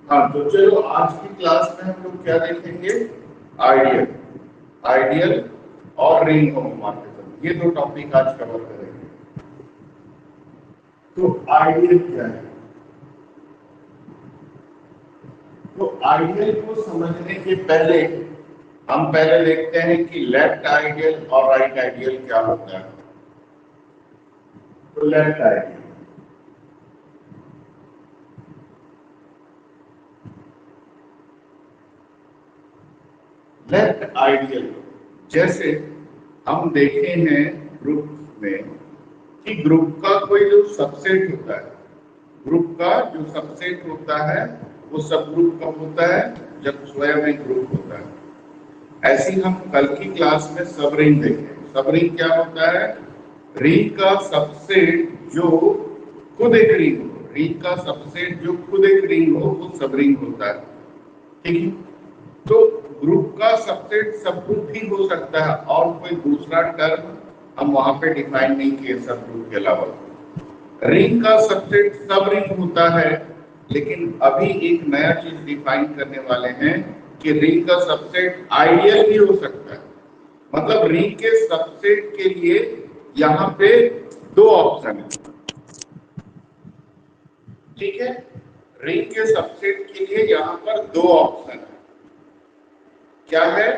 हाँ, तो चलो आज की क्लास में हम लोग क्या देखेंगे? आइडियल, आइडियल और रिंग होमोमॉर्फिज्म, ये दो टॉपिक आज कवर करेंगे। तो आइडियल क्या है? तो आइडियल को समझने के पहले हम पहले देखते हैं कि लेफ्ट आइडियल और राइट आइडियल क्या होता है। तो लेफ्ट आइडियल, लेफ्ट आइडियल जैसे हम देखे हैं ग्रुप में कि ग्रुप का कोई जो सबसेट होता है, ग्रुप का जो सबसेट होता है वो सब ग्रुप कब होता है? जब स्वयं एक ग्रुप होता है। ऐसी हम कल की क्लास में सब रिंग देखें। सब रिंग क्या होता है? रिंग का सबसेट जो खुद एक रिंग हो, रिंग का सबसेट जो खुद एक रिंग हो वो सब रिंग होता है। ठीक है, तो ग्रुप का सबसेट सब ग्रुप भी हो सकता है और कोई दूसरा टर्म हम वहां पे डिफाइन नहीं किए सब ग्रुप के अलावा। रिंग का सबसेट सब रिंग होता है, लेकिन अभी एक नया चीज डिफाइन करने वाले हैं कि रिंग का सबसेट आइडियल भी हो सकता है। मतलब रिंग के सबसेट के लिए यहाँ पे दो ऑप्शन है। ठीक है, रिंग के सबसेट के लिए यहाँ पर दो ऑप्शन है। क्या है?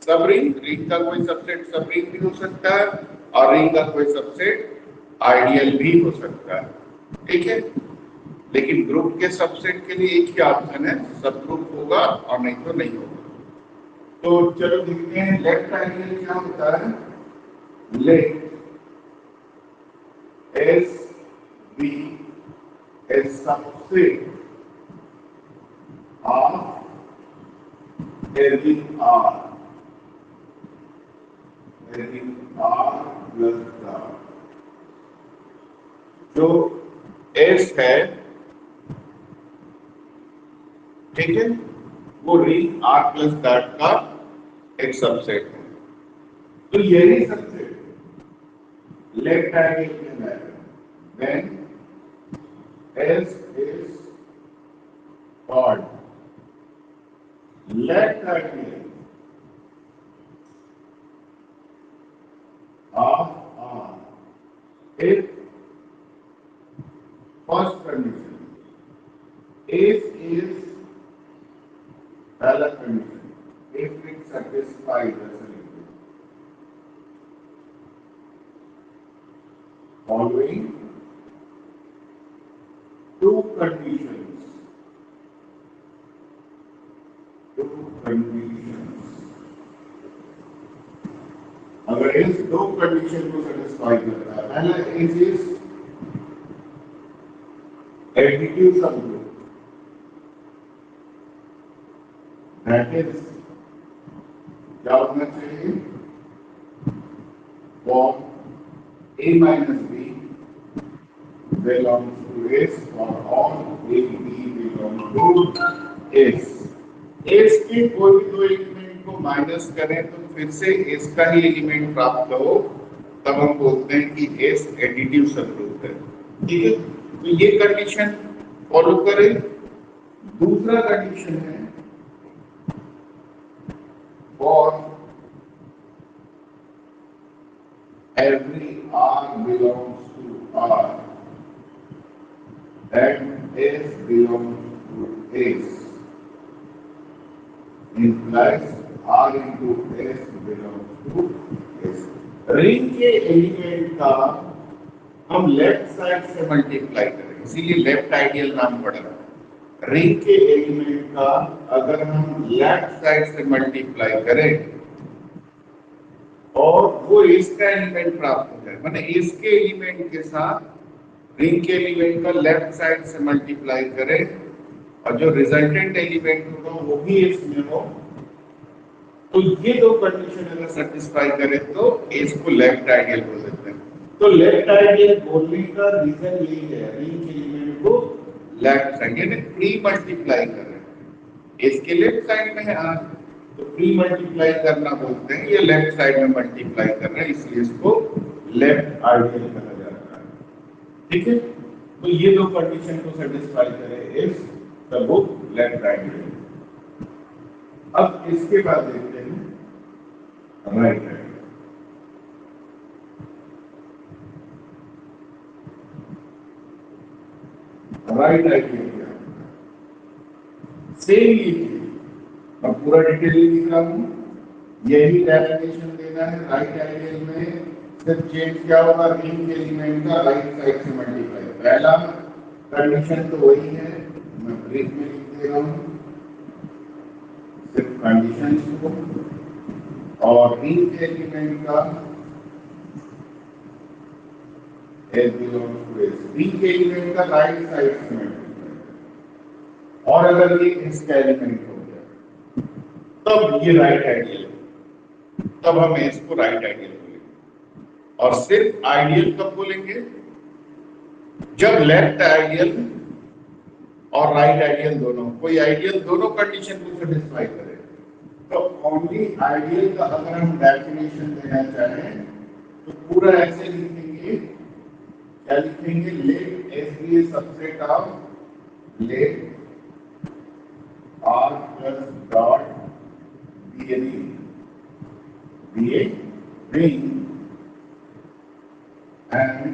सब रिंग, रिंग का कोई सबसेट सब रिंग भी हो सकता है और रिंग का कोई सबसेट आइडियल भी हो सकता है। ठीक है, लेकिन ग्रुप के सबसेट के लिए एक ही ऑप्शन है, सब ग्रुप होगा और नहीं तो नहीं होगा। तो चलो देखते हैं लेफ्ट आइडियल क्या होता है। Let S be a subset of every r plus r। जो एस है, ठीक है, वो रिंग आर प्लस दैट का एक सबसेट है। तो यही सबसेट लेफ्ट आइडियल कहलाएगा। When S is odd, left ideal of R if first condition if is पहला condition if it satisfies the following two conditions, अगर इस दो कंडीशन को सेटिस्फाई करता है, पहला is additive subgroup, that is क्या होना चाहिए? For a minus b belongs to S और all a b belongs to S। S के कोई भी दो एलिमेंट को माइनस करें तो फिर से S का ही एलिमेंट प्राप्त हो, तब हम बोलते हैं कि S एडिटिव सबग्रुप है। ठीक है, तो ये कंडीशन फॉलो करें। दूसरा कंडीशन है for every R belongs to R and S belongs to S implies R into S belongs to S। Ring के एलिमेंट का हम लेफ्ट साइड से मल्टीप्लाई करें, इसीलिए लेफ्ट आइडियल नाम पड़ा। रिंग के एलिमेंट का अगर हम लेफ्ट साइड से मल्टीप्लाई करें और वो इसका एलिमेंट प्राप्त हो जाए, माने इसके एलिमेंट के साथ रिंग के एलिमेंट का लेफ्ट साइड से मल्टीप्लाई करें और जो रिजल्टेंट एलिमेंट होगा वो भी इसमें हो, तो ये दो कंडीशन अगर सेटिस्फाई करे तो इसको लेफ्ट आइडियल बोल देते हैं। तो लेफ्ट आइडियल बोलने का रीजन यही है, रिंग के एलिमेंट को लेफ्ट साइड यानी प्री मल्टीप्लाई कर रहे हैं, इसके लेफ्ट साइड में है आर, तो प्री मल्टीप्लाई करना बोलते हैं, ये लेफ्ट साइड में मल्टीप्लाई कर रहे हैं, इसलिए इसको लेफ्ट आइडियल कहा जाता है। ठीक है, तो ये दो कंडीशन को सेटिस्फाई करे if the book left ideal. अब इसके बाद देखते हैं राइट आइडियल। राइट आइडियल क्या है? सेम ये मैं पूरा डिटेल लिख रहा हूं, यही डेफिनेशन देना है। राइट आइडियल में सिर्फ चेंज क्या होगा, रिंग एलिमेंट का राइट साइड से मल्टीप्लाई। पहला कंडीशन तो वही है, मैं ब्रेक में लिख दे रहा हूं सिर्फ कंडीशन को, और रिंग एलिमेंट का as belongs to S, ring element का राइट साइड से मल्टीप्लाई। और अगर ये इसका एलिमेंट हो गया तब ये राइट आइडियल, तब हम इसको राइट आइडियल बोलेंगे। और सिर्फ आइडियल कब बोलेंगे, जब लेफ्ट आइडियल और राइट आइडियल दोनों, कोई आइडियल दोनों कंडीशन को सेटिस्फाई करे। तो ओनली आइडियल का अगर हम डेफिनेशन देना चाहें तो पूरा ऐसे लिखेंगे, क्या लिखेंगे, let S be a subset of let R plus dot B A ring and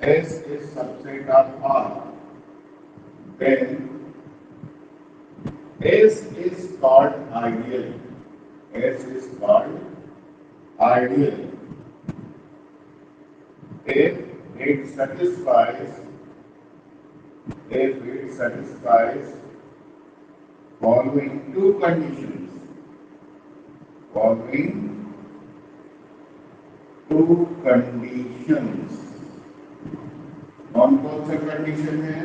S is subset of R, then S is called ideal. S is called ideal if it satisfies following two conditions. Following two conditions. कौन कौन से condition है?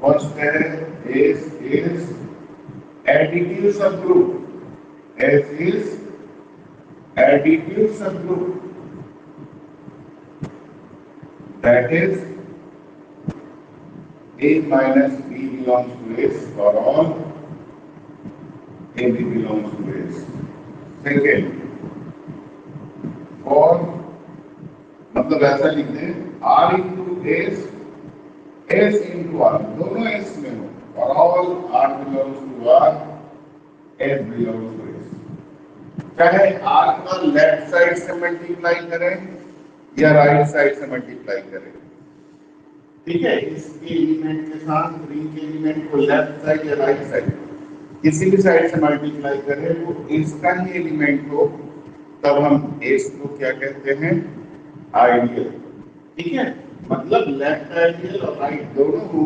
First है S is additive subgroup. S is additive subgroup, that is A minus B belongs to S for all AB belongs to S. Second, और मतलब ऐसा लिख दें R into S, S into R, दोनों S में हो, और all R belongs to R, S belongs to S. चाहे R का लेफ्ट साइड से मल्टीप्लाई करें या राइट साइड से मल्टीप्लाई करें, ठीक है। इसके एलिमेंट के साथ रिंग के एलिमेंट को लेफ्ट साइड या राइट साइड किसी भी साइड से मल्टीप्लाई करें, वो इसका ही एलिमेंट हो, तब हम इसको क्या कहते हैं, आइडियल। ठीक है, मतलब लेफ्ट आइडियल और राइट दोनों हो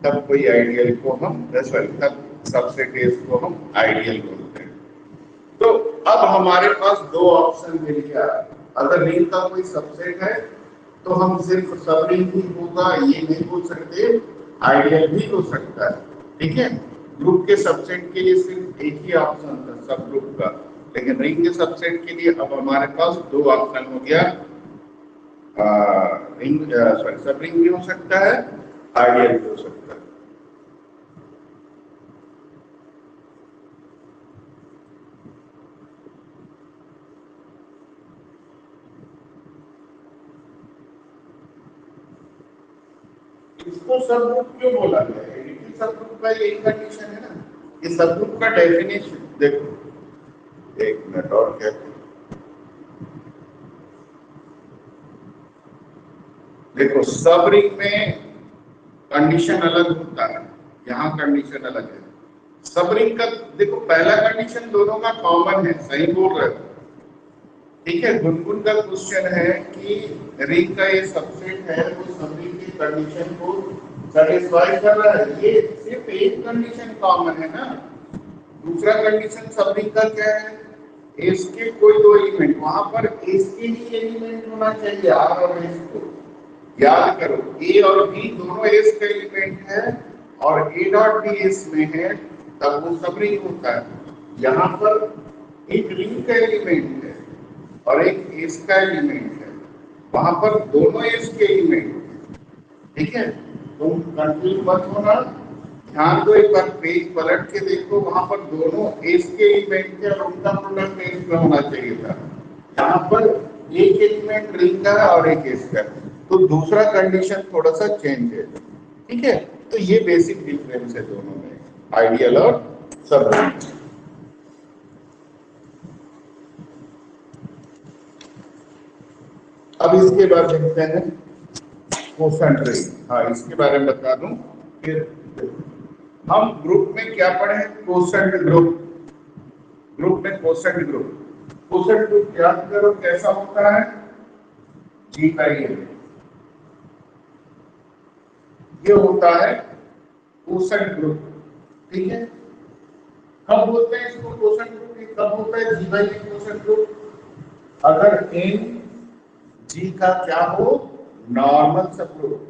तब कोई आइडियल को हम तब सबसेट एस को हम आइडियल बोलते हैं। तो अब हमारे पास दो ऑप्शन मिल गया। अगर रिंग का कोई सबसेट है तो हम सिर्फ सब रिंग ही होगा ये नहीं बोल सकते, आइडियल भी हो सकता है। ठीक है, ग्रुप के सबसेट के लिए सिर्फ एक ही ऑप्शन था सब ग्रुप का, लेकिन रिंग के सबसेट के लिए अब हमारे पास दो ऑप्शन हो गया, सब रिंग भी हो सकता है, आइडियल भी हो सकता है। इसको सब ग्रुप क्यों बोला गया है? एडिटिव सब ग्रुप का यही कंडीशन है ना, ये सब ग्रुप का डेफिनेशन देखो, एक मिनट और क्या, देखो सब रिंग में कंडीशन अलग होता है, यहाँ कंडीशन अलग है। सब रिंग का देखो पहला कंडीशन दोनों का कॉमन है, सही बोल रहे हो। ठीक है, गुनगुन का क्वेश्चन है कि रिंग का ये सबसेट है वो सब रिंग की कंडीशन को सेटिस्फाई कर रहा है, ये सिर्फ एक कंडीशन कॉमन है ना। दूसरा कंडीशन सब रिंग का क्या है, एस के कोई दो एलिमेंट, वहां पर एस के ही एलिमेंट होना चाहिए, आर और एस को याद करो, ए और बी दोनों एस का एलिमेंट है और ए डॉट भी एस में है, तब वो सब रिंग होता है। यहाँ पर एक रिंग का एलिमेंट है और एक एस का एलिमेंट है, वहां पर दोनों एस के एलिमेंट है। ठीक है, तुम कंफ्यूज मत होना, ध्यान दो, एक बार पेज पलट के देखो, वहां पर दोनों एस के एलिमेंट थे और उनका प्रोडक्ट एस में होना चाहिए था। यहाँ पर एक एलिमेंट रिंग का है और एक एस का है, तो दूसरा कंडीशन थोड़ा सा चेंज है। ठीक है, तो ये बेसिक डिफरेंस है दोनों में, आइडियल और सब रिंग। अब इसके बाद देखते हैं क्वोशंट रिंग। हाँ, इसके बारे में बता दूं फिर हम ग्रुप में क्या पढ़े, क्वोशंट ग्रुप। ग्रुप में क्वोशंट ग्रुप, क्वोशंट ग्रुप याद करो कैसा होता है, जी का ये होता है क्वोशंट ग्रुप। ठीक है, कब बोलते हैं इसको क्वोशंट ग्रुप, कब होता है जी बाई क्वोशंट ग्रुप, अगर एन जी का क्या हो, नॉर्मल सब ग्रुप।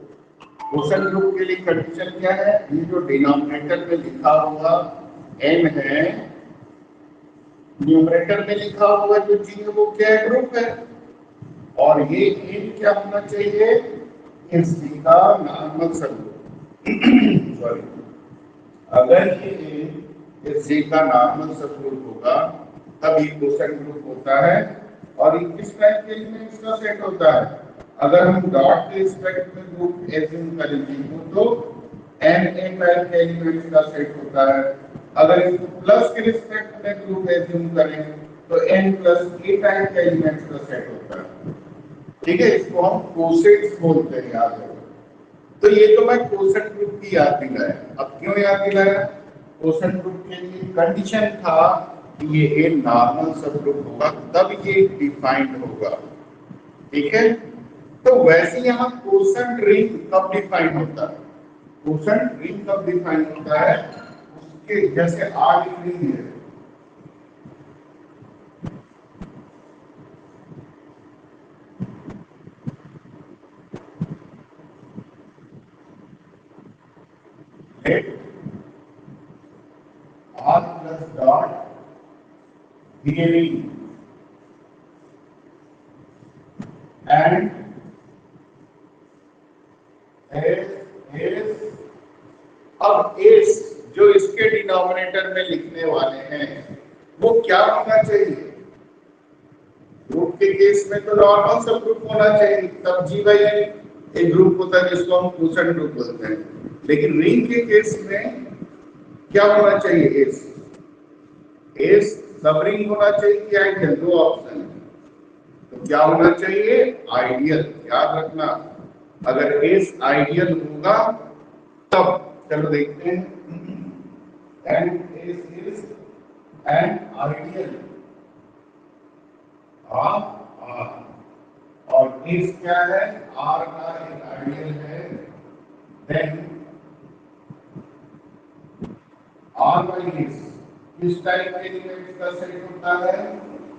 क्वोशंट ग्रुप के लिए कंडीशन क्या है, ये जो डिनोमिनेटर में लिखा हुआ n है, न्यूमरेटर में लिखा हुआ जो g है वो क्या है, ग्रुप है, और ये n क्या होना चाहिए, इस g का नॉर्मल सब ग्रुप। सॉरी, अगर ये इस g का नॉर्मल सब ग्रुप होगा तब ये क्वोशंट ग्रुप होता है। और ये किस टाइप के एलिमेंट्स का सेट होता है, अगर हम डॉट के रिस्पेक्ट में ग्रुप एज्यूम करेंगे तो n a टाइप के एलिमेंट्स का सेट होता है, अगर इसको प्लस के रिस्पेक्ट में ग्रुप एज्यूम करें तो n प्लस a टाइप के एलिमेंट्स का सेट होता है। ठीक है, इसको हम कोसेट्स बोलते हैं, याद रखो। तो ये तो मैं क्वोशंट ग्रुप की याद दिलाया। अब क्यों याद दिलाया, क्वोशंट ग्रुप के लिए कंडीशन था कि ये एक नॉर्मल सब ग्रुप होगा तब ये डिफाइंड होगा। ठीक है, तो वैसे यहाँ क्वोशंट रिंग कब डिफाइन होता है, क्वोशंट रिंग कब डिफाइन होता है, उसके जैसे आर रिंग है, R plus dot ring and S. अब एस जो इसके डिनोमिनेटर में लिखने वाले हैं वो क्या होना चाहिए, ग्रुप के केस में तो नॉर्मल सब ग्रुप होना चाहिए, तब जी बाई एन एक ग्रुप होता है जिसको हम क्वोशंट ग्रुप बोलते हैं। लेकिन रिंग के केस में क्या होना चाहिए, एस। एस सब रिंग होना चाहिए, आइडियल, दो ऑप्शन है, तो क्या होना चाहिए, आइडियल। याद रखना, अगर एस आइडियल होगा तब, चलो देखते हैं, and S is an ideal of R, और एस क्या है, आर का एक आइडियल है, देन आर बाई एस किस टाइप के एलिमेंट्स का सेट होता है,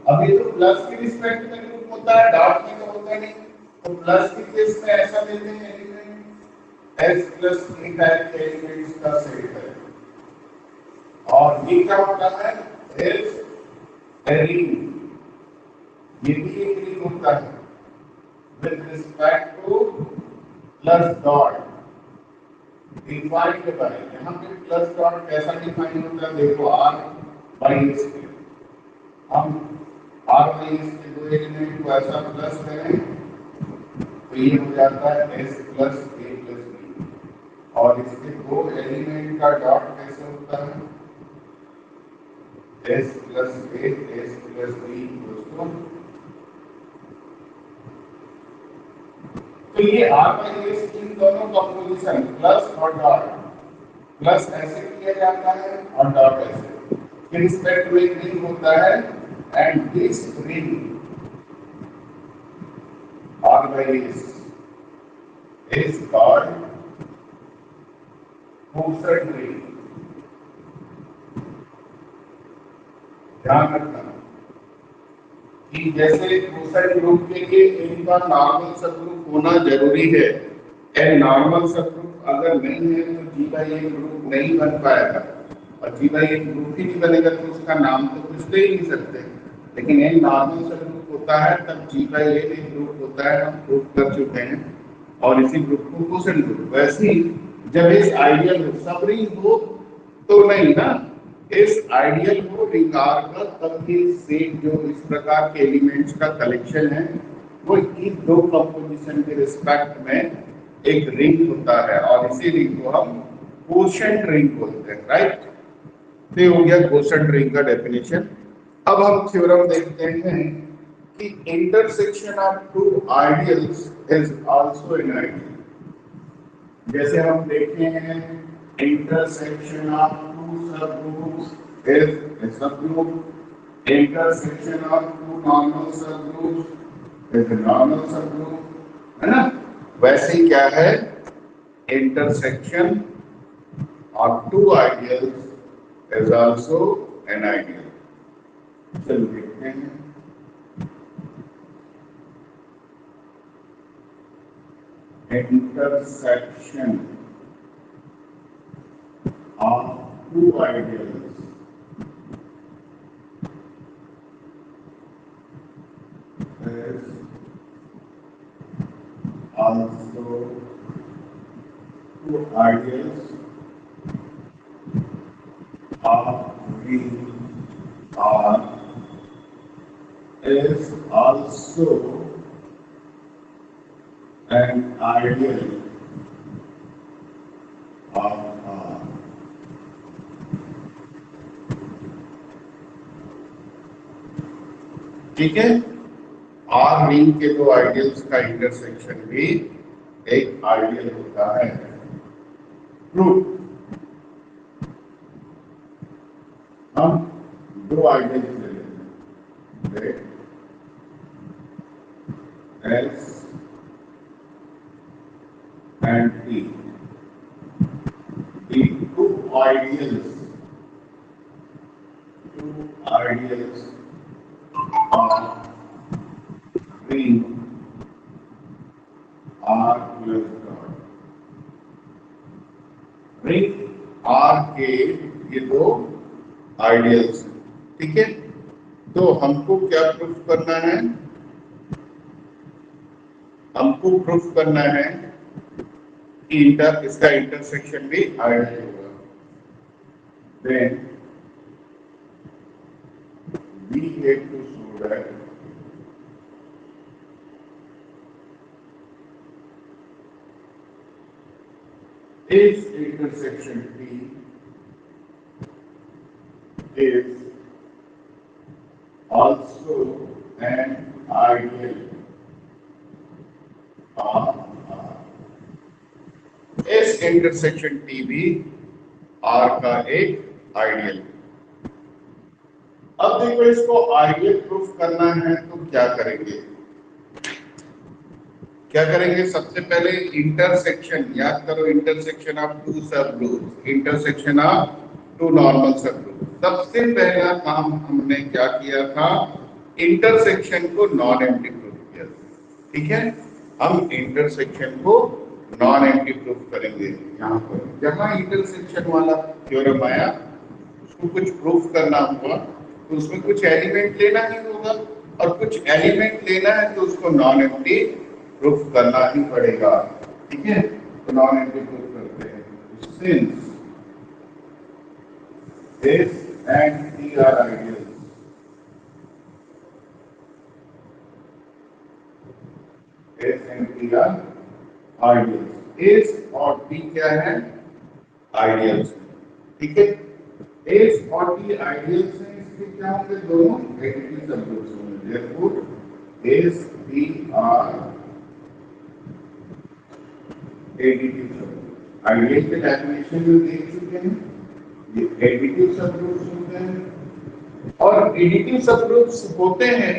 अभी तो प्लस के रिस्पेक्ट में ग्रुप होता है, डॉट में तो होता नहीं, तो प्लस के केस में ऐसा लेते हैं एलिमेंट एस प्लस ए टाइप के एलिमेंट्स का सेट है, और ये क्या होता है, एस रिंग, ये भी एक रिंग होता है with respect two plus dot defined by, यहाँ पे प्लस डॉट कैसा डिफाइन होता है, देखो आर बाई एस, हम आर बाई एस के दो एलिमेंट को ऐसा प्लस करें तो ये हो जाता है S plus A plus B, और इसके दो एलिमेंट का डॉट कैसे होता है, S plus A S plus B दोस्तों। तो ये आर बाई एस इन दोनों कंपोजिशन प्लस और डॉट, प्लस ऐसे किया जाता है और डॉट ऐसे, फिर रिस्पेक्ट में रिंग होता है, and this ring R by S is called quotient ring. ध्यान रखना कि जैसे क्वोशंट ग्रुप के लिए इनका नॉर्मल सब ग्रुप होना जरूरी है, एंड नॉर्मल सब ग्रुप अगर नहीं है तो जी बाई एन ग्रुप नहीं बन पाएगा, और जी बाई एन ग्रुप ही नहीं बनेगा तो उसका नाम तो कुछ दे ही नहीं सकते, लेकिन एन नॉर्मल सब ग्रुप होता है तब जी बाई एन एक ग्रुप होता है, हम प्रूव कर चुके हैं, और इसी ग्रुप को क्वोशंट ग्रुप। वैसे ही जब इस आइडियल हो, सब रिंग हो तो नहीं ना, इस आइडियल को रिंग आर का तब ये सेट जो इस प्रकार के एलिमेंट्स का कलेक्शन है वो इन दो कंपोजिशन के रिस्पेक्ट में एक रिंग होता है और इसी रिंग को हम कोशेंट रिंग बोलते हैं, राइट। तो ये हो गया कोशेंट रिंग का डेफिनेशन। अब हम थ्योरम देखते हैं कि intersection of two ideals is also an ideal. जैसे हम देखते हैं intersection of two subgroups is a subgroup, intersection of two normal subgroups is a normal subgroup, है ना। वैसे ही क्या है, intersection of two ideals is also an ideal. चलो देखते हैं। Intersection of two ideals is also two ideals of V R is also an ideal of R. ठीक है, आर रिंग के दो आइडियल्स का इंटरसेक्शन भी एक आइडियल होता है। प्रूफ, हम दो आइडियल्स ले लेते हैं, S and T. The two ideals are ring R plus dot। Ring R के ये दो आइडियल्स, ठीक है। तो हमको क्या प्रूफ करना है, हमको प्रूफ करना है कि इसका इंटरसेक्शन भी आइडियल होगा। Then we have to show that this intersection T is also an ideal of R। इस इंटरसेक्शन T भी R का एक आइडियल। अब देखो, इसको आइडियल प्रूफ करना है तो क्या करेंगे, क्या करेंगे। सबसे पहले इंटरसेक्शन, याद करो, intersection of two subgroups, intersection of two normal subgroup. सबसे पहला काम हमने क्या किया था, इंटरसेक्शन को नॉन एम्प्टी प्रूफ किया, ठीक है। हम इंटरसेक्शन को नॉन एम्प्टी प्रूफ करेंगे। यहाँ पर जहां इंटरसेक्शन वाला थ्योरम आया, उसको कुछ प्रूफ करना हुआ तो उसमें कुछ एलिमेंट लेना ही होगा, और कुछ एलिमेंट लेना है तो उसको नॉन एम्प्टी प्रूफ करना ही पड़ेगा, ठीक है। तो नॉन एम्प्टी प्रूफ करते हैं। Since S and T are ideals, S and T are ideals। S और T क्या है, आइडियल्स, ठीक है। S और T आइडियल्स हैं, इसके क्या होंगे, दोनों एडिटिव सबग्रुप्स होंगे। therefore S T are additive subgroup. Ideal के डेफिनेशन में देख चुके हैं, ये एडिटिव सबग्रुप्स होते हैं। और एडिटिव सबग्रुप्स होते हैं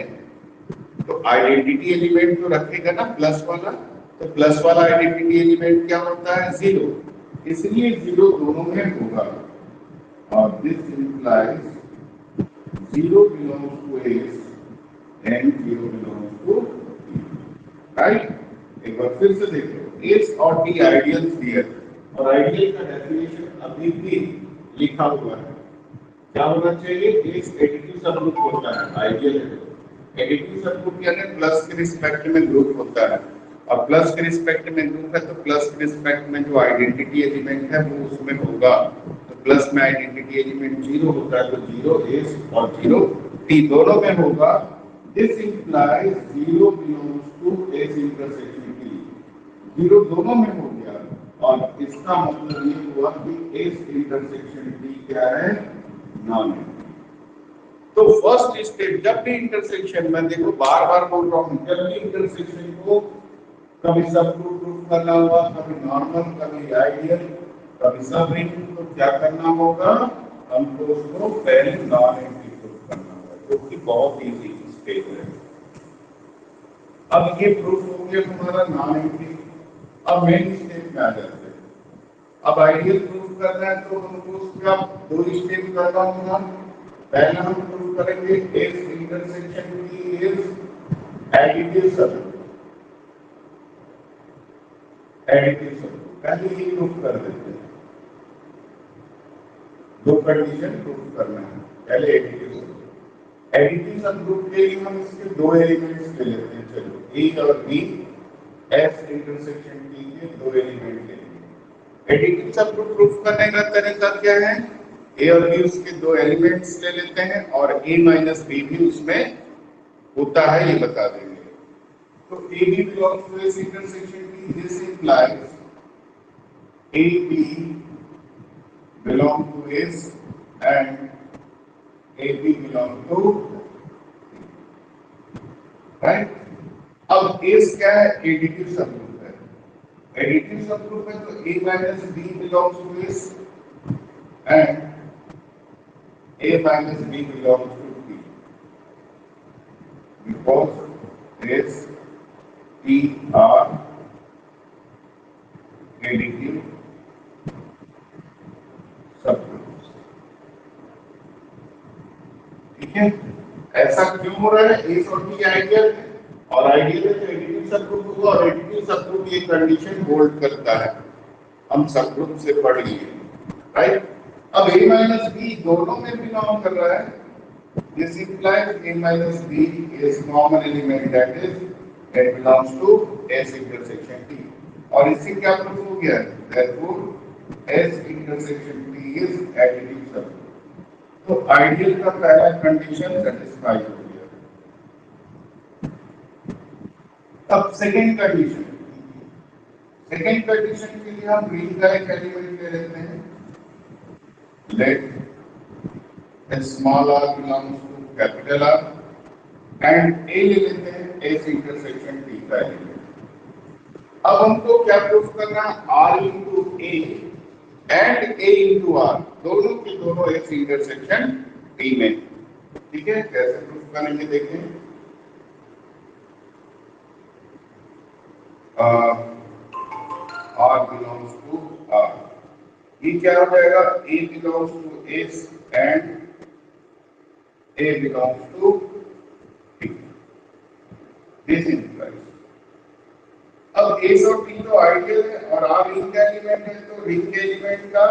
तो आइडेंटिटी एलिमेंट तो रखेगा ना प्लस वाला, तो प्लस वाला आइडेंटिटी एलिमेंट क्या होता है, जीरो, इसलिए जीरो दोनों में होगा। और this implies zero belongs to S and zero belongs to T, right. एक बार फिर से देखो, एस और टी आइडियल्स दिए, और आइडियल का डेफिनेशन अभी भी लिखा हुआ है। क्या होना चाहिए, एस एडिटिव सबग्रुप होता है, आइडियल है। एडिटिव सबग्रुप यानी प्लस के रिस्पेक्ट में ग्रुप होता है, और प्लस के रिस्पेक्ट में ग्रुप है तो प्लस के रिस्पेक्ट में जो आइडेंटिटी एलिमेंट है वो उसमें होगा। तो प्लस में आइडेंटिटी एलिमेंट जीरो होता है, तो जीरो एस और जीरो टी दोनों में होगा। This implies zero belongs to S intersection T, zero दोनों में हो गया, और इसका मतलब ये हुआ कि एस इंटरसेक्शन टी क्या है, नॉन है। तो फर्स्ट स्टेप, जब भी इंटरसेक्शन में, देखो बार बार बोल रहा हूं, जब भी इंटरसेक्शन को कभी सब ग्रुप प्रूफ करना हुआ, कभी नॉर्मल, कभी आइडियल, कभी सब रिंग, तो क्या करना होगा, हमको उसको पहले नॉन एंटी प्रूफ करना होगा, जो कि बहुत इजी स्टेप है। अब ये प्रूफ हो गया हमारा नॉन एंटी। अब मेन स्टेप में आ जाते हैं। अब आइडियल प्रूफ करना है तो हमको उसका दो स्टेप करना होगा। पहला हम प्रूफ करेंगे एस इंटरसेक्शन की इज एडिटिव सब, एडिटिव सब पहले ही प्रूफ कर देते हैं। दो कंडीशन प्रूफ करना है, पहले एडिटिव सब। एडिटिव सब ग्रुप के लिए हम इसके दो एलिमेंट्स ले लेते हैं। चलो ए और बी एस इंटरसेक्शन टी के दो एलिमेंट ले लेंगे। एडिटिव सब ग्रुप प्रूफ करने का तरीका क्या है, ए और बी उसके दो एलिमेंट्स ले लेते हैं और ए माइनस बी भी उसमें होता है, ये बता देंगे। तो A B belongs to S intersection T, this implies A B belong to S and AB belong to, right? अब S क्या है, एडिटिव सबग्रुप है। एडिटिव सबग्रुप है तो A minus B belongs to S and A minus B belongs to T, because S, T are additive सबग्रुप्स। ठीक है, ऐसा क्यों हो रहा है, एस और टी आइडियल है, और आइडियल है तो एडिटिव सबग्रुप होगा, और एडिटिव सबग्रुप ये कंडीशन होल्ड करता है, हम सबग्रुप से पढ़ लिए, राइट। अब a माइनस बी दोनों में बिलोंग कर रहा है, this implies a minus B is common element that belongs to S intersection T, और इससे क्या प्रूफ हो गया, therefore S intersection T is additive subgroup। तो आइडियल का पहला कंडीशन सेटिस्फाई हो गया। अब सेकेंड कंडीशन, सेकेंड कंडीशन के लिए हम रिंग का एक एलिमेंट ले लेते हैं, let small r belongs to capital R and A ले लेते हैं S इंटरसेक्शन T का एलिमेंट। अब हमको क्या प्रूफ करना, R into A and A into R, दोनों के दोनों S इंटरसेक्शन T में। ठीक है, कैसे प्रूफ करेंगे देखें। R belongs to R, ये क्या हो जाएगा, A belongs to S and A belongs to T, this implies. अब S और T तो आइडियल है और R रिंग का एलिमेंट है, तो रिंग के एलिमेंट का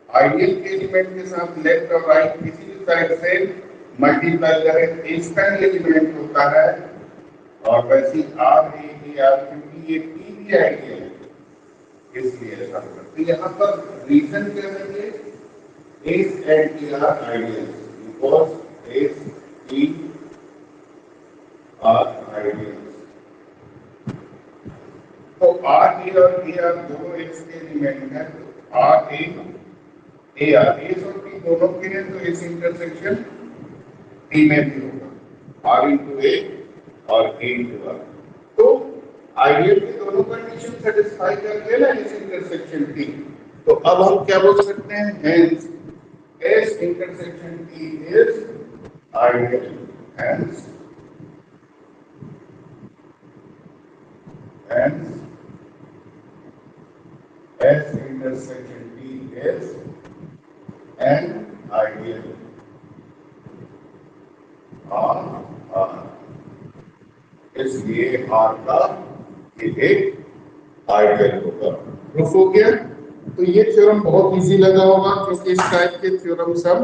आइडियल के एलिमेंट के साथ लेफ्ट और राइट किसी भी साइड से मल्टीप्लाई करें, इसका एलिमेंट होता है, और वैसे R A R क्योंकि ये T भी आइडियल है इसलिए ऐसा होगा। तो यहाँ पर रीजन क्या है, S and T are ideal, because S T are ideal. तो R A और A R दोनों S के एलिमेंट हैं, तो R A A R S और T दोनों के हैं, तो इस इंटरसेक्शन T में भी होगा, R इंटू A और A इंटू R। तो आइडियल के दोनों कंडीशन सेटिस्फाई करके ना इस इंटरसेक्शन T, तो अब हम क्या बोल सकते हैं, hence S intersection T is ideal, hence S intersection T is an ideal R, इसलिए R का ये एक आइडियल होगा। प्रूफ हो गया। तो ये थ्योरम बहुत इजी लगा होगा, क्योंकि इस टाइप के थ्योरम सब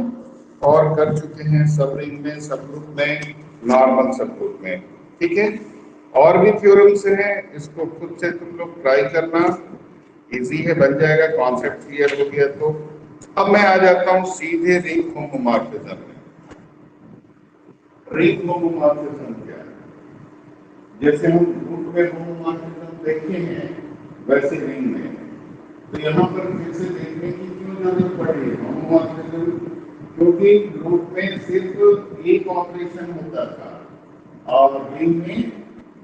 और कर चुके हैं सब रिंग में, सब ग्रुप में, नॉर्मल सब ग्रुप में। ठीक है, और भी थ्योरम्स हैं, इसको खुद से तुम लोग ट्राई करना, इजी है, बन जाएगा, कॉन्सेप्ट क्लियर हो गया तो। अब मैं आ जाता हूं सीधे रिंग होमोमॉर्फिज्म में। रिंग होमोमॉर्फिज्म क्या है, जैसे हम ग्रुप में होमोमॉर्फिज्म देखे हैं वैसे रिंग में, तो यहाँ पर फिर से देखने की क्यों जरूरत पड़ रही है होमोमॉर्फिज्म? क्योंकि ग्रुप में सिर्फ एक ऑपरेशन होता था और रिंग में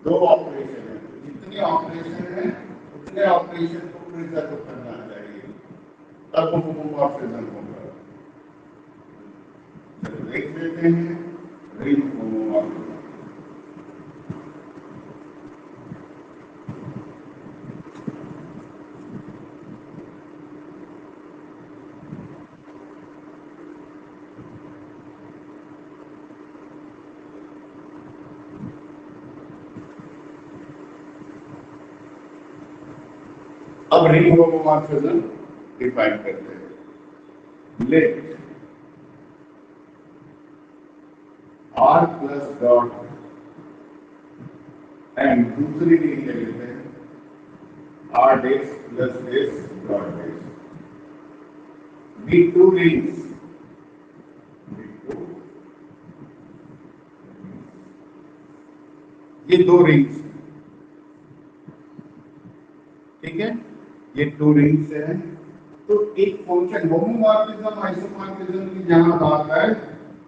दो ऑपरेशन है। जितने ऑपरेशन है उतने ऑपरेशन को प्रिजर्व करना चाहिए, तब होमोमॉर्फिज्म होगा। चलो देख लेते हैं रिंग होमोमॉर्फिज्म। अब रिंग होमोमॉर्फिज्म डिफाइन करते हैं। Let R plus dot and दूसरी रिंग ले लेते हैं R dash plus dash dot dash. Be two rings, ये दो रिंग्स, ठीक है, ये टू रिंग्स है। तो एक फंक्शन होमोमॉर्फिज्म आइसोमॉर्फिज्म की जहां बात है,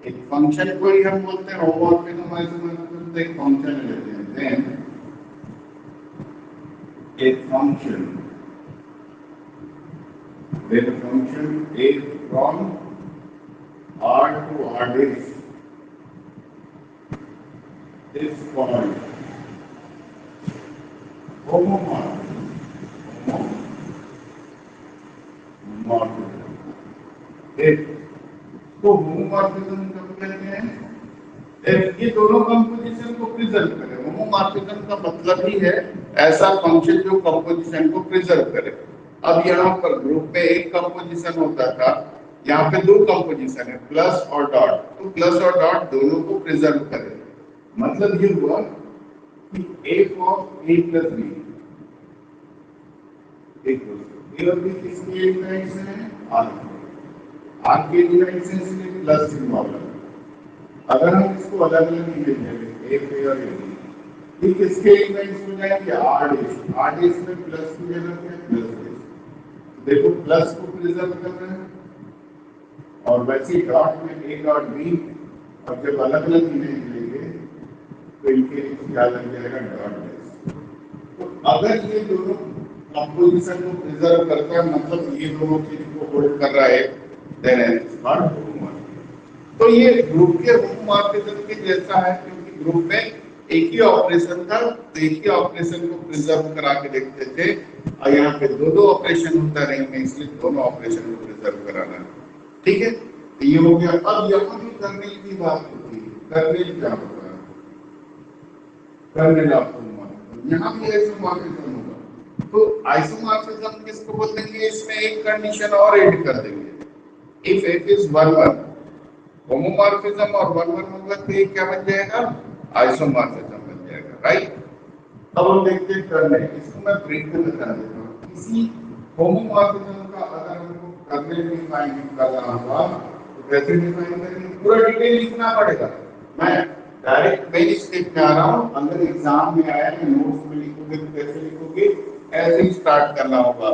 एक फंक्शन को ही हम बोलते हैं होमोमॉर्फिज्म आइसोमॉर्फिज्म, तो एक फंक्शन लेते हैं। देन एक function, then function a from R to R dash is called homomorphism. तो होमोमॉर्फिज्म कब कहते हैं? ये दोनों कंपोजिशन को प्रिजर्व करे। होमोमॉर्फिज्म का मतलब ही है ऐसा फंक्शन जो कंपोजिशन को प्रिजर्व करे। अब यहाँ पर ग्रुप में एक कंपोजिशन होता था, यहाँ पे दो कंपोजिशन है, प्लस और डॉट। तो प्लस और डॉट दोनों को प्रिजर्व करे। मतलब ये हुआ कि f of a plus b a और b किसके एलिमेंट्स हैं? r के एलिमेंट्स हैं, इसलिए प्लस सिंबल है। अगर हम इसको अलग अलग नहीं लिखेंगे a पे और a b, ये किसके एलिमेंट्स हो जाएंगे? r डेश में प्लस की जगह पे प्लस डेश। देखो प्लस को प्रिजर्व कर रहे हैं और वैसे डॉट में a डॉट b, और जब अलग अलग इमेज लेंगे तो इनके क्या लग जाएगा? Dot dash. तो अगर ये दोनों कंपोजिशन को प्रिजर्व करता है, मतलब ये दोनों चीज को होल्ड कर रहा है, देन इट्स कॉल्ड होमोमॉर्फिज्म। तो ये ग्रुप के होमोमॉर्फिज्म के जैसा है, क्योंकि ग्रुप में एक ही ऑपरेशन था, तो एक ही ऑपरेशन को प्रिजर्व करा के देखते थे, और यहाँ पे दो दो ऑपरेशन होता रहेंगे, इसलिए दोनों ऑपरेशन को प्रिजर्व कराना। ठीक है, तो ये हो गया। अब यहाँ भी कर्नेल की बात होती है। कर्नेल क्या होता है? Kernel of homomorphism. यहाँ भी आइसोमॉर्फिज्म होगा। तो आइसोमॉर्फिज्म किसको बोलते हैं? इसमें एक कंडीशन और ऐड कर देंगे। इफ f इज 1 1, होमोमॉर्फिज्म और 1 1 होगा, तो ये क्या बन जाएगा? आइसोमॉर्फिज्म बन जाएगा, राइट? अब हम देखते हैं कर्नेल। इसको मैं ब्रेक में बता देता हूँ। किसी होमोमॉर्फिज्म का अगर हमको कर्नेल डिफाइन करना होगा तो कैसे डिफाइन करेंगे? पूरा डिटेल लिखना पड़ेगा। मैं डायरेक्ट मेन स्टेप में आ रहा हूँ। अगर एग्जाम में आया है, नोट्स में लिखोगे तो कैसे लिखोगे? ऐसे ही स्टार्ट करना होगा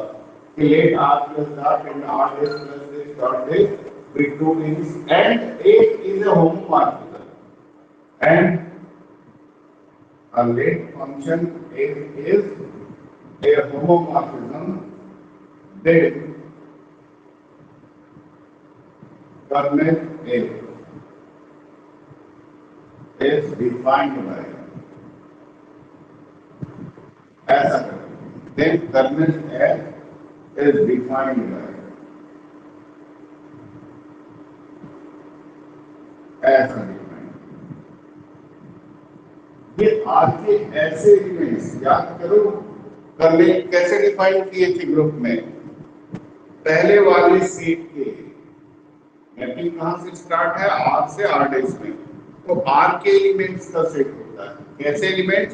कि let r plus dot and r dash plus dash dot dash with two rings and A is a homomorphism, and a late function A is a homomorphism, then kernel A is defined by ऐसा करें, then kernel A is defined by ऐसा define. ये are के ऐसे elements याद करो, kernel कैसे define किए थे ग्रुप में? पहले वाले सेट के मैपिंग कहां से स्टार्ट है? आर से आर डेस में। तो आर के एलिमेंट्स का सेट होता है। कैसे एलिमेंट्स?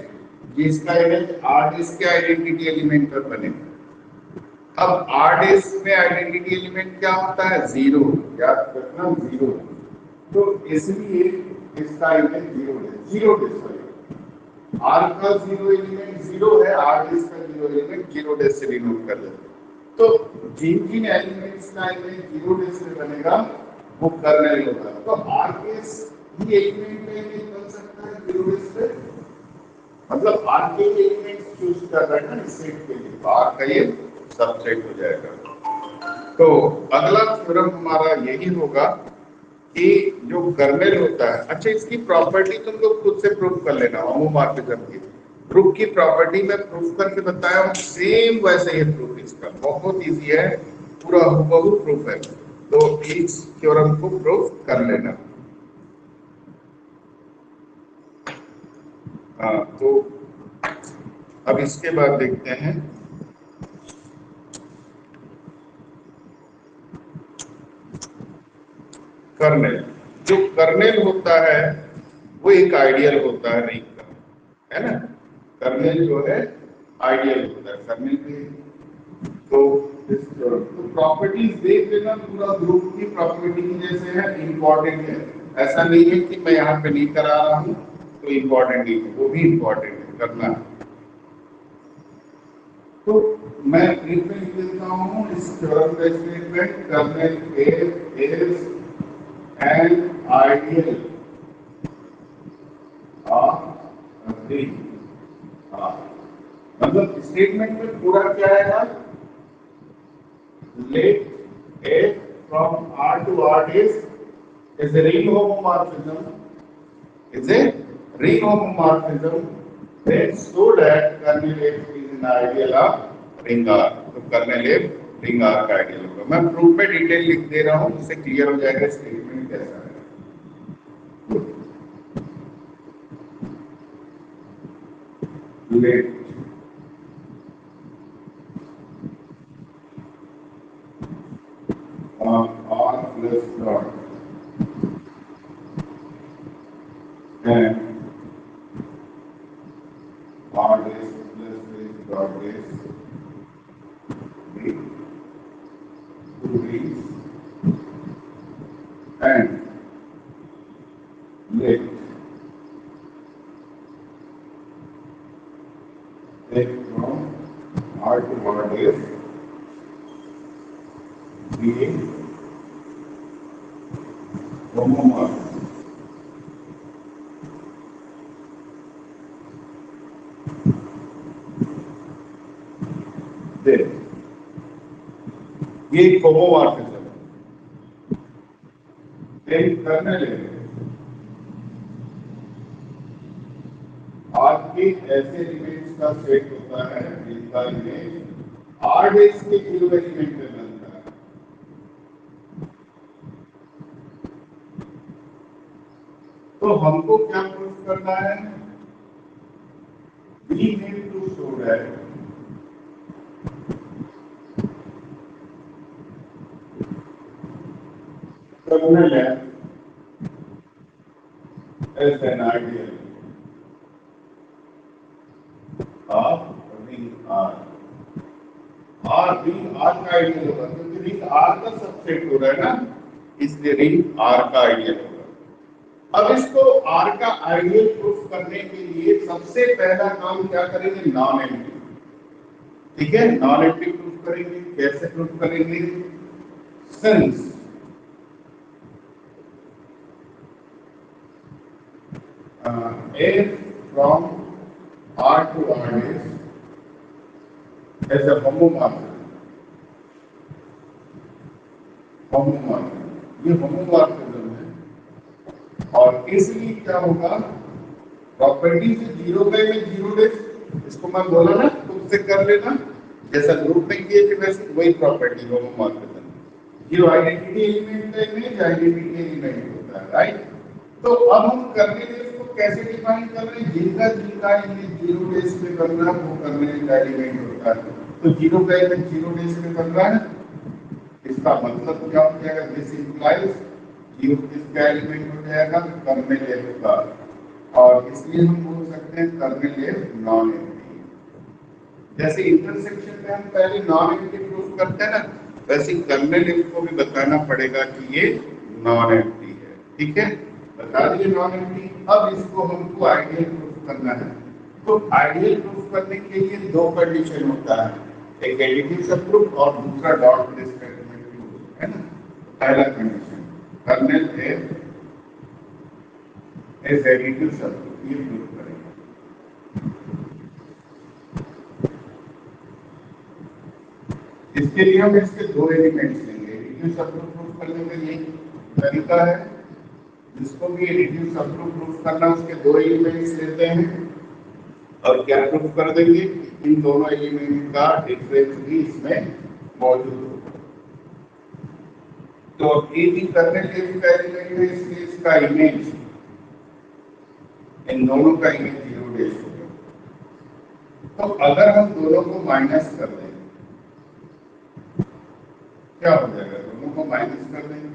जिसका इमेज आर डेस के आइडेंटिटी एलिमेंट पर बने। अब आर डेस में आइडेंटिटी एलिमेंट क्या होता है? 0। याद रखना 0। तो इसलिए इसका इमेज 0 है, 0 डिस्प्ले। आर का जीरो एलिमेंट जीरो है, आर डेज का जीरो एलिमेंट जीरो डेज से डिनोट कर देते हैं। तो जिन जिन एलिमेंट्स का इमेज जीरो डेज में बनेगा वो कर्नेल होगा। तो आर केस ही एलिमेंट का इमेज बन सकता है जीरो डेज पे, मतलब आर के एलिमेंट्स चूज कर रहे हैं ना इस सेट के लिए, तो आर का ये सबसेट हो जाएगा। तो अगला थ्योरम हमारा यही होगा कि जो कर्नेल होता है, अच्छा इसकी प्रॉपर्टी तुम लोग खुद से प्रूव कर लेना, होमोमॉर्फिज्म की ग्रुप की प्रॉपर्टी में प्रूफ करके बताया हूं, सेम वैसे ही प्रूफ इसका बहुत इजी है, पूरा हूबहू प्रूफ है। तो इस थ्योरम को प्रूफ कर लेना। हाँ, तो अब इसके बाद देखते हैं कर्नेल। जो कर्नेल होता है वो एक आइडियल होता है रिंग का, है ना। कर्नेल जो है आइडियल होता है कर्नेल के। तो प्रॉपर्टीज देख लेना, पूरा ग्रुप की प्रॉपर्टी जैसे है, इंपॉर्टेंट है। ऐसा नहीं है कि मैं यहाँ पे नहीं करा रहा हूँ तो इंपॉर्टेंट नहीं है, वो भी इंपॉर्टेंट है करना है। तो मैं ब्रीफ में लिख देता हूँ इस थ्योरम का statement, kernel A is an ideal of ring। मतलब स्टेटमेंट में पूरा क्या आएगा, let A from R to R is a ring homomorphism, is a ring homomorphism, then so that kernel F is an ideal of ring R। तो kernel F ring R का ideal होगा। मैं proof में detail लिख दे रहा हूँ, इससे clear हो जाएगा स्टेटमेंट कैसा है। let R plus dot and R dash plus this dot dash be two rings and let F from R to R dash be homomorphic। ये होमोमॉर्फिज्म है, कर्नेल है। आर के ऐसे एलिमेंट्स का सेट होता है जिनका इमेज आर डेज के जीरो एलिमेंट में बनता है। तो हमको क्या प्रूफ करना है, we need to show that kernel is an ideal of ring R। R ring R का आइडियल होगा क्योंकि रिंग R का सबसेट हो रहा है ना, इसलिए रिंग R का आइडियल होगा। अब इसको R का आइडियल प्रूफ करने के लिए सबसे पहला काम क्या करेंगे, नॉन एम्प्टी। ठीक है, नॉन एम्प्टी प्रूफ करेंगे। कैसे प्रूफ करेंगे, since A from R to R is as a homomorphism। ये होमोमॉर्फिज्म है और इसलिए क्या होगा, प्रॉपर्टी से जीरो बाय में जीरो डेज, इसको मैं बोला ना खुद से कर लेना, जैसा ग्रुप में किए थे वैसे वही property homomorphism. Zero identity element का इमेज आइडेंटिटी एलिमेंट होता है, राइट। तो अब हम करने के इसको कैसे डिफाइन कर रहे हैं, जिनका जिनका इमेज जीरो डेज में बन रहा है वो करने का एलिमेंट होता है। तो जीरो का इमेज जीरो डेज में बन रहा है, इसका मतलब क्या हो जाएगा, दिस इंप्लाइज जीरो किसका एलिमेंट हो जाएगा, कर्नेल एफ का। और इसलिए हम बोल सकते हैं कर्नेल एफ नॉन एम्प्टी। जैसे इंटरसेक्शन में हम पहले नॉन एम्प्टी प्रूफ करते हैं ना, वैसे कर्नेल एफ को भी बताना पड़ेगा कि ये नॉन एम्प्टी है। ठीक है, बता दिए नॉन एम्प्टी। अब इसको हमको आइडियल प्रूफ करना है। तो आइडियल प्रूफ करने के लिए दो कंडीशन होता है, एक एडिटिव सब ग्रुप और दूसरा डॉट डिस्क्रिमिनेंट है ना। पहला कंडीशन कर्नेल इज एडिटिव सब ग्रुप, ये प्रूफ करेंगे। इसके लिए हम इसके दो एलिमेंट्स लेंगे। एडिटिव सब ग्रुप प्रूफ करने का ये तरीका है, जिसको भी एडिटिव सब ग्रुप प्रूफ करना उसके दो एलिमेंट्स लेते हैं और क्या प्रूफ कर देंगे कि इन दोनों एलिमेंट का डिफरेंस भी इसमें मौजूद होगा। तो ए भी करने के इसका एलिमेंट है, इसलिए इसका इमेज इन दोनों का इमेज 0 डेज होगा। तो अगर हम दोनों को माइनस कर दें क्या हो जाएगा, दोनों को माइनस कर देंगे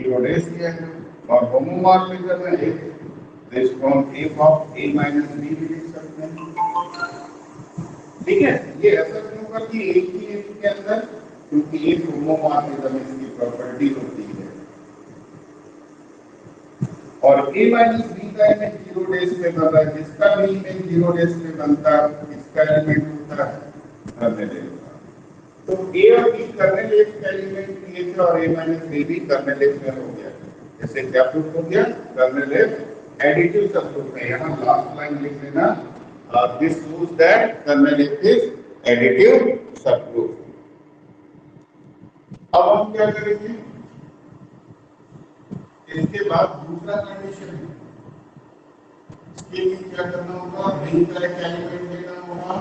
0 डेज ही आएगा। और होमोमॉर्फिज्म में एक response f of a minus b भी लिख सकते हैं। ठीक है, ये ऐसा क्यों कर कि एक ही एक के अंदर, क्योंकि एक होमोमॉर्फिज्म इसकी प्रॉपर्टी होती है और a माइनस b का इमेज 0 डेज में बन रहा है, जिसका भी इमेज 0 डेज में बनता है इसका एलिमेंट होता है कर्नेल। तो a और b कर्नेल एक का एलिमेंट किए थे और a माइनस b भी कर्नेल एक में हो गया। जैसे क्या प्रूफ हो गया, कर्नेल एडिटिव सब ग्रुप है। यहाँ लास्ट लाइन लिख लेना, this proves that kernel is additive सब ग्रुप। अब हम क्या करेंगे, इसके बाद दूसरा कंडीशन है, इसके लिए क्या करना होगा, रिंग का एक एलिमेंट लेना होगा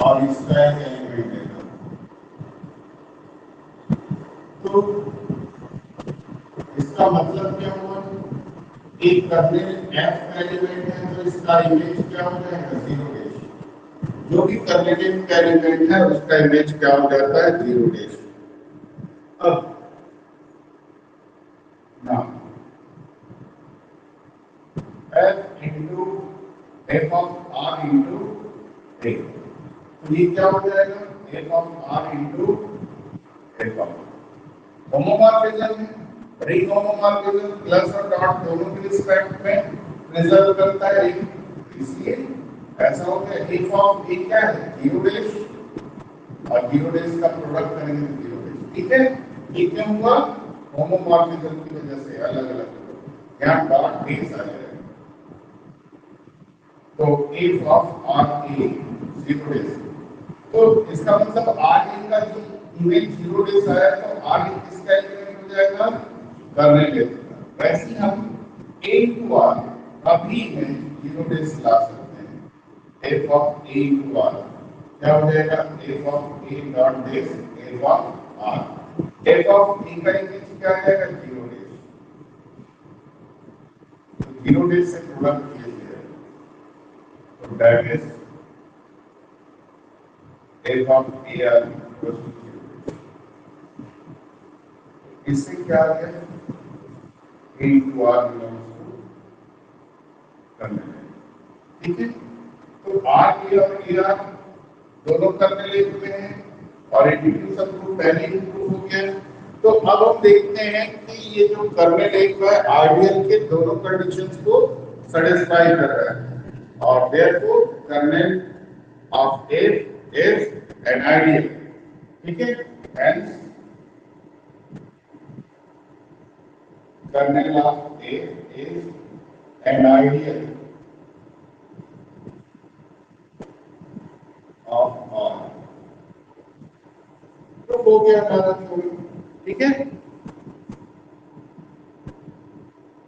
और इसका एक एलिमेंट लेना। तो इसका मतलब क्या हुआ, एक कर्नेल f का एलिमेंट है तो इसका इमेज क्या हो जाएगा 0 डेज। जो भी कर्नेल का एलिमेंट है उसका इमेज क्या हो जाता है 0 डेज। अब ना f into f of r into a, तो ये क्या हो जाएगा f of r into f of homomorphism है। रिंग होमोमॉर्फिज्म प्लस और डॉट दोनों के रिस्पेक्ट में रिजल्ट करता है रिंग, इसलिए ऐसा होता है f ऑफ a क्या है 0 डेज और 0 डेज का प्रोडक्ट करेंगे 0 डेज। ठीक है, ये क्यों हुआ, होमोमॉर्फिज्म की वजह से अलग अलग यहाँ डॉट बेस आ जाएगा। तो f of r a 0 days, तो इसका मतलब r a का जो इमेज 0 डेज आया तो r a किसका एलिमेंट हो जाएगा, कर्नेल का। वैसे हम a into r अभी में 0 डेज ला सकते हैं। f of a into r क्या हो जाएगा, f of a dot days f of r। f of a का इमेज क्या आएगा 0 डेज, तो 0 डेज से प्रोडक्ट किया जाएगा, तो that is f of a r equals to 0। इससे क्या आ गया, a into r belongs to kernel. ठीक है, तो r a और a r दोनों कर्नेल एक में हैं और एडिटिव सब ग्रुप पहले ही प्रूव हो गया। तो अब हम देखते हैं कि ये जो कर्नेल एक है आइडियल के दोनों कंडीशंस को सैटिस्फाई कर रहा है और therefore kernel of A is an ideal. ठीक है, hence kernel of A is an ideal of R। तो हो गया हमारा थ्योरी। ठीक है।